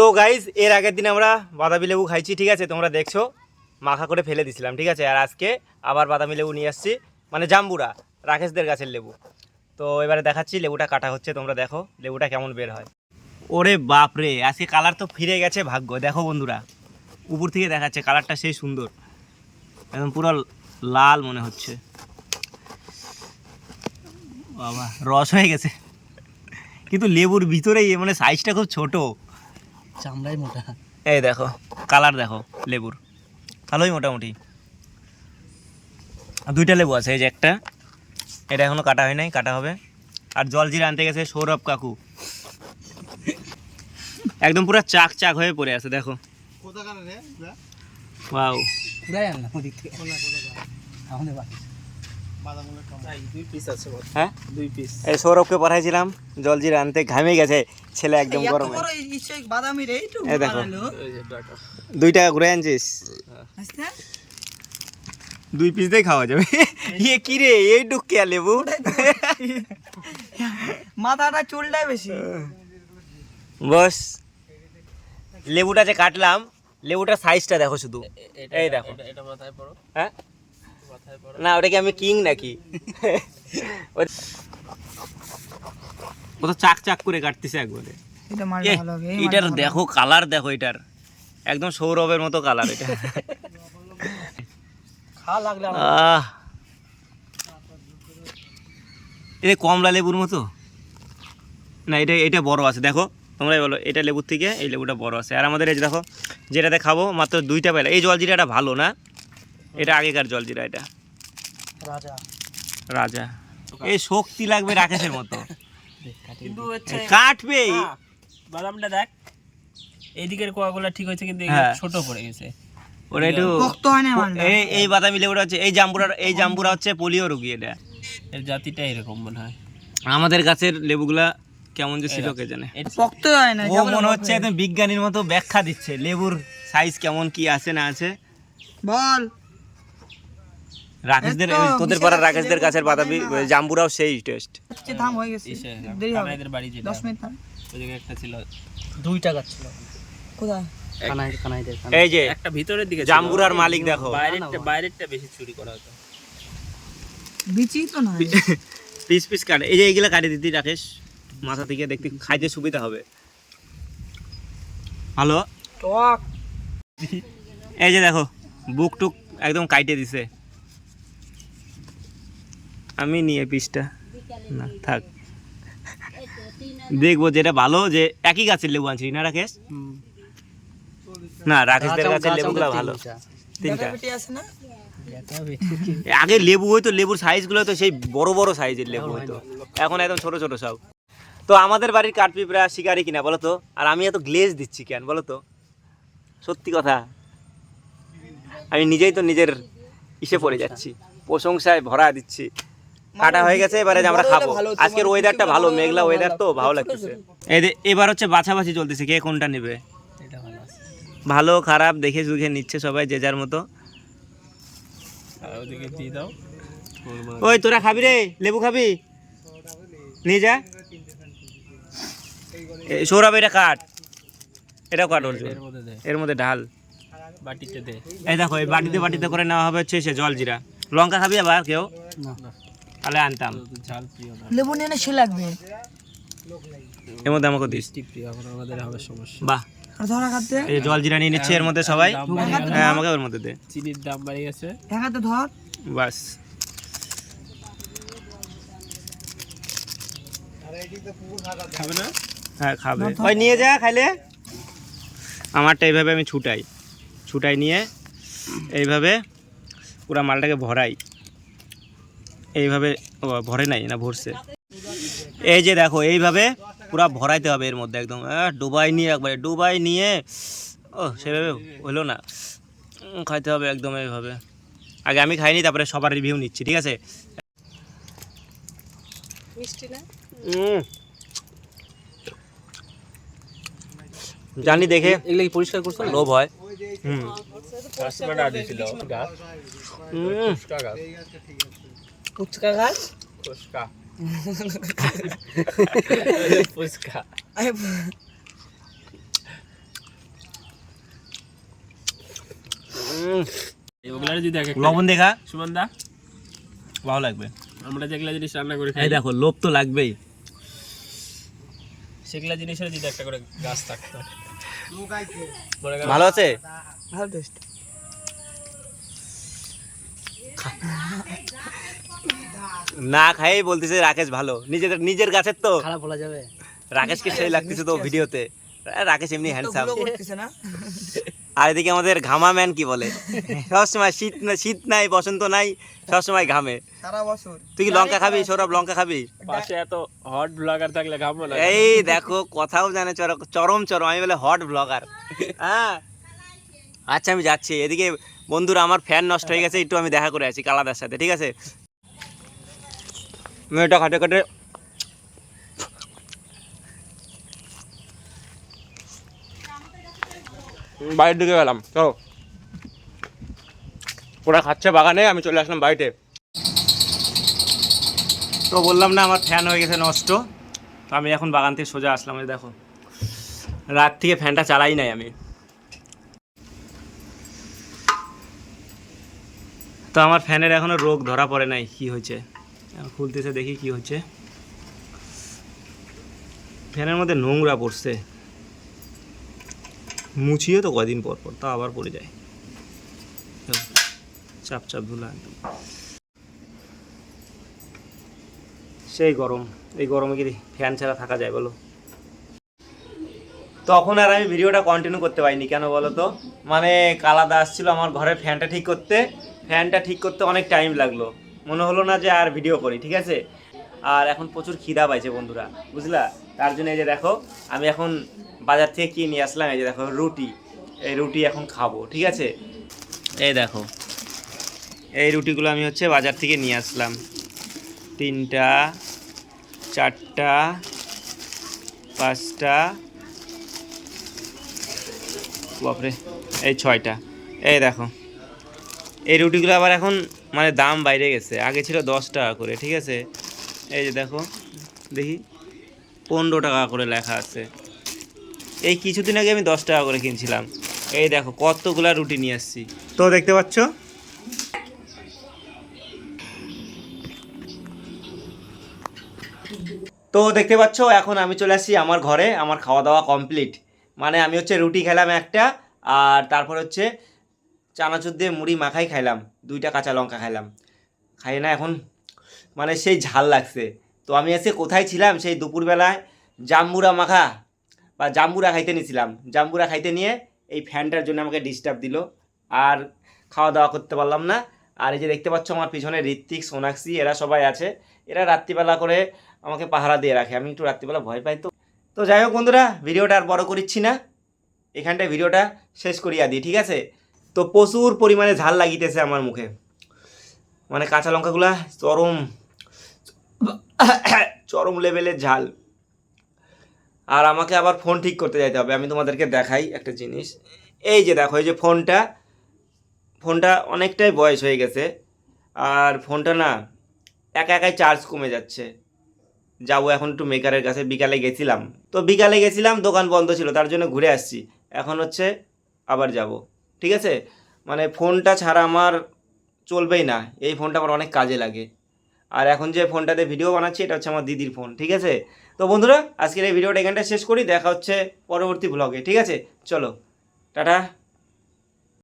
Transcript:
তো গাইজ এর আগের দিন আমরা বাদামি লেবু খাইছি, ঠিক আছে, তোমরা দেখছো মাখা করে ফেলে দিছিলাম, ঠিক আছে। আর আজকে আবার বাদামি লেবু নিয়ে আসছি, মানে জাম্বুরা, রাকেশদের গাছের লেবু। তো এবারে দেখাচ্ছি লেবুটা কাটা হচ্ছে, তোমরা দেখো লেবুটা কেমন বের হয়। ওরে বাপ রে, আজকে কালার তো ফিরে গেছে ভাগ্য। দেখো বন্ধুরা, উপর থেকে দেখাচ্ছে কালারটা সেই সুন্দর, একদম পুরো লাল মনে হচ্ছে। বাবা, রস হয়ে গেছে, কিন্তু লেবুর ভিতরেই মানে সাইজটা খুব ছোট, চামড়াই মোটা। এই দেখো কালার দেখো লেবুর, ভালোই মোটামুটি। দুইটা লেবু আছে, এই যে একটা, এটা এখনো কাটা হয় নাই, কাটা হবে। আর জলজিরা আনতে গেছে সৌরভ কাকু, একদম পুরো চাক চাক হয়ে পড়ে আছে, দেখো। ওয়াও, পুরাই আনলাম ওদিক থেকে আমাদের বাকি। হ্যাঁ 2 পিস। এই সৌরভকে পাঠাইছিলাম জলজিরা আনতে, ঘামে গেছে ছেলে একদম গরমে। এই দেখো 2 টাকা ঘুরে আনছিস, 2 পিস দিয়ে খাওয়া যাবে। ইয়ে কি রে, এই ডুকিয়া লেবু, মাথাটা চুলটাই বেশি। বস লেবুটা যে কাটলাম, লেবুটার সাইজটা দেখো শুধু, এই দেখো। হ্যাঁ না, ওটা কি আমি কিং নাকি? ও তো চাক চাক করে কাটতেছে একবারে। এটার দেখো কালার, দেখো এটার একদম সৌরভের মতো কালার এটা। এটা কমলা লেবুর মতো না, এটা বড় আছে, দেখো তোমরাই বলো। এটা লেবুর থেকে এই লেবুটা বড় আছে। আর আমাদের এই যে দেখো, যেটাতে খাবো মাত্র 2টা পেলা। এই জলজিরাটা ভালো না, এটা আগেকার জলজিরা, এটা রাজা। এই শক্তি লাগবে রাকেশের মতো, কাটবে। বাদামটা দেখ, এইদিকের কোয়াগুলো ঠিক হয়েছে, কিন্তু ছোট পড়ে গেছে। ওরা একটু শক্ত হয় না। এই বাদামি লেবুটা হচ্ছে, এই জাম্বুরা হচ্ছে পোলিও রোগী, এটা এর জাতিটা এরকম মনে হয়। আমাদের গাছের লেবুগুলা কেমন যে ছিল কে জানে। শক্ত হয় না, ও মনে হচ্ছে একদম বিজ্ঞানীর মতো ব্যাখ্যা দিচ্ছে লেবুর সাইজ কেমন কি আছে না আছে। বল রাকেশদের, তোদের পাড়ার রাকেশদের গাছের বাদামি জাম্বুরাও সেই টেস্ট। দাম হয়ে গেছে, দেরি হবে। এদের বাড়ি যেটা 10 মিনিট থাম। ওই জায়গায় একটা ছিল 2 টাকা ছিল। কোথায়? এই যে একটা ভিতরের দিকে জাম্বুরার মালিক দেখো, বাইরেরটা বেশি চুরি করা হতো। বিচি তো না, পিস পিস কাটে। এই যে এইগুলা কাটে দিতি রাকেশ, মাথা থেকে দেখতে খাইতে সুবিধা হবে। ভালো টক। এই যে দেখো বুক টুক একদম কাইটে দিছে। আমি নিয়ে পিসটা না থাক, দেখবো যেটা ভালো, যে একই গাছের লেবু আনছি না রাকেশ? না, রাকেশদের গাছের লেবুগুলো ভালো। 3টা আছে না? আগে লেবু হইতো, লেবুর সাইজগুলো তো সেই বড় বড় সাইজের লেবু হইতো, এখন একদম ছোট ছোট সব। তো আমাদের বাড়ির কাঠপিঁপড়া শিকারি কিনা বলো তো, আর আমি এত গ্লেজ দিচ্ছি কেন বলো তো? সত্যি কথা, আমি নিজেই তো নিজের ইসে পড়ে যাচ্ছি, প্রশংসায় ভরা দিচ্ছি। কাটা হয়ে গেছে, এবারে আমরা খাবো। আজকের ওয়েদারটা ভালো, মেঘলা ওয়েদার, তো ভালো লাগতেছে। এবার হচ্ছে বাছাবাছি চলতেছে, কে কোনটা নেবে। ভালো খারাপ দেখে সুখে নিচ্ছে সবাই যে যার মতো। ওদিকে দিয়ে দাও। ওই তোরা খাবি রে, লেবু খাবি, নিয়ে যা। সৌরভ এটা কাট, এটাও কাট, এর মধ্যে ঢাল, বাটিতে দে। এই দেখো এই বাটিতে করে নেওয়া হবে হচ্ছে সে জলজিরা। লঙ্কা খাবি আবার কেউ? তাহলে আনতাম। ঝাল প্রিয় না, লেবু নিয়ে সে লাগবে। এর মধ্যে আমাকে দিস, প্রিয়, এখন আমাদের হবে সমস্যা। বাহ, আর ধরা খাতে এই জলজিরা নিয়ে নিচ্ছে এর মধ্যে সবাই। হ্যাঁ আমাকে ওর মধ্যে দে। চিনির দাম বাড়ে গেছে, এক হাতে ধর। বাস, খাবে না? হ্যাঁ খাবে, ওই নিয়ে যা খাইলে। আমারটা এইভাবে আমি ছুটাই নিয়ে এইভাবে পুরা মালটাকে ভরাই, এইভাবে। ভরে নাই না, ভরছে। এই যে দেখো এইভাবে পুরা ভরাইতে হবে এর মধ্যে, একদম ডুবাই নিয়ে, একবারে ডুবাই নিয়ে। ও সেভাবে হলো না, খাইতে হবে একদম এইভাবে। আগে আমি খাইনি, তারপরে সবার রিভিউ নিচ্ছি, ঠিক আছে? জানি দেখে এগুলো কি পরিষ্কার করছো? লোভ হয়। ফুচকা গাছ, ফুচকা। ওগুলা যদি দেখ লবণ দেখা সুমন দা, ভালো লাগবে। আমরা যেগুলা জিনিস রান্না করে খাই, এই দেখো লোভ তো লাগবেই। সেগুলা জিনিসের যদি একটা করে গাছ থাকতো। মনে করো ভালো আছে? ভালো টেস্ট। না খাই বলতেছে রাকেশ ভালো, নিজের গাছের তো। খারাপ বলা যাবে? রাকেশকে সেই লাগতেছে তো ভিডিওতে, রাকেশ এমনি হ্যান্ডসাম। করতেছে না? আর এদিকে আমাদের ঘামা ম্যান কি বলে, সবসময় শীত নাই বসন্ত নাই, সবসময় ঘামে। সারা বছর। তুই কি লঙ্কা খাবি সৌরভ? লঙ্কা খাবি? পাশে এত হট ব্লগার থাকলে ঘামবো না। এই দেখো কথাও জানে চরম, আমি বলে হট ব্লগার। হ্যাঁ আচ্ছা আমি যাচ্ছি। এদিকে বন্ধুরা আমার ফ্যান নষ্ট হয়ে গেছে, একটু আমি দেখা করে আছি কালাদার সাথে, ঠিক আছে? মেয়েটা কাটে কাটে বাইরের দিকে গেলাম। চলো, ওরা খাচ্ছে বাগানে, আমি চলে আসলাম বাড়িতে। তো বললাম না আমার ফ্যান হয়ে গেছে নষ্ট, তো আমি এখন বাগান থেকে সোজা আসলাম। এই দেখো রাত থেকে ফ্যানটা চালাই নাই আমি। তো আমার ফ্যানের এখনো রোগ ধরা পড়ে নাই, কি হয়েছে খুলতেছে দেখি কি হচ্ছে। ফ্যানের মধ্যে নোংরা পড়ছে, মুছিয়ে তো কদিন পর পর তা আবার পড়ে যায়, চাপ চাপ ধুলা একদম। সেই গরম, এই গরমে কি ফ্যান ছাড়া থাকা যায় বলো? তখন আর আমি ভিডিওটা কন্টিনিউ করতে পারিনি, কেন বলো তো? মানে কালাদা আসছিল আমার ঘরে ফ্যানটা ঠিক করতে অনেক টাইম লাগলো, মনে হলো না যে আর ভিডিও করি, ঠিক আছে? আর এখন প্রচুর খিদা পাইছে বন্ধুরা, বুঝলা? তার জন্য এই যে দেখো আমি এখন বাজার থেকে কি নিয়ে আসলাম, এই যে দেখো রুটি, এই রুটি এখন খাবো, ঠিক আছে? এই দেখো এই রুটিগুলো আমি হচ্ছে বাজার থেকে নিয়ে আসলাম, 3টা 4টা 5টা, বাপরে এই 6টা। এই দেখো এই রুটিগুলো আবার এখন মানে দাম বাইরে গেছে, আগে ছিল 10 টাকা করে, ঠিক আছে? এই যে দেখো দেখি 15 টাকা করে লেখা আছে। এই কিছুদিন আগে আমি 10 টাকা করে কিনছিলাম। এই দেখো কতগুলা রুটি নিয়ে আসছি, তো দেখতে পাচ্ছ। তো দেখতে পাচ্ছ এখন আমি চলে আসছি আমার ঘরে, আমার খাওয়া দাওয়া কমপ্লিট। মানে আমি হচ্ছে রুটি খেলাম একটা, আর তারপর হচ্ছে চানাচুর দিয়ে মুড়ি মাখাই খাইলাম, 2টা কাঁচা লঙ্কা খাইলাম। খাই না এখন মানে সেই ঝাল লাগছে। তো আমি আজকে কোথায় ছিলাম, সেই দুপুরবেলায় জাম্বুরা মাখা বা জাম্বুরা খাইতে নিয়েছিলাম। জাম্বুরা খাইতে নিয়ে এই ফ্যানটার জন্য আমাকে ডিস্টার্ব দিল, আর খাওয়া দাওয়া করতে পারলাম না। আর এই যে দেখতে পাচ্ছ আমার পিছনে ঋত্বিক, সোনাক্ষী, এরা সবাই আছে। এরা রাত্রিবেলা করে আমাকে পাহারা দিয়ে রাখে, আমি একটু রাত্রিবেলা ভয় পাই। তো যাই হোক বন্ধুরা, ভিডিওটা আর বড় করিচ্ছি না, এখানটায় ভিডিওটা শেষ করিয়া দিই, ঠিক আছে? তো প্রচুর পরিমাণে ঝাল লাগিতেছে আমার মুখে, মানে কাঁচা লঙ্কাগুলা চরম লেভেলের ঝাল। আর আমাকে আবার ফোন ঠিক করতে যাইতে হবে, আমি তোমাদেরকে দেখাই একটা জিনিস। এই যে দেখো এই যে ফোনটা অনেকটাই বয়স হয়ে গেছে, আর ফোনটা না একাই চার্জ কমে যাচ্ছে। যাবো এখন একটু মেকারের কাছে, বিকালে গেছিলাম, দোকান বন্ধ ছিল, তার জন্য ঘুরে আসছি। এখন হচ্ছে আবার যাব, ঠিক আছে? মানে ফোনটা ছাড়া আমার চলবেই না, এই ফোনটা আমার অনেক কাজে লাগে। আর এখন যে ফোনটাতে ভিডিও বানাচ্ছি এটা হচ্ছে আমার দিদির ফোন, ঠিক আছে? তো বন্ধুরা আজকের এই ভিডিওটা এখানটা শেষ করি, দেখা হচ্ছে পরবর্তী ব্লগে, ঠিক আছে? চলো টাটা।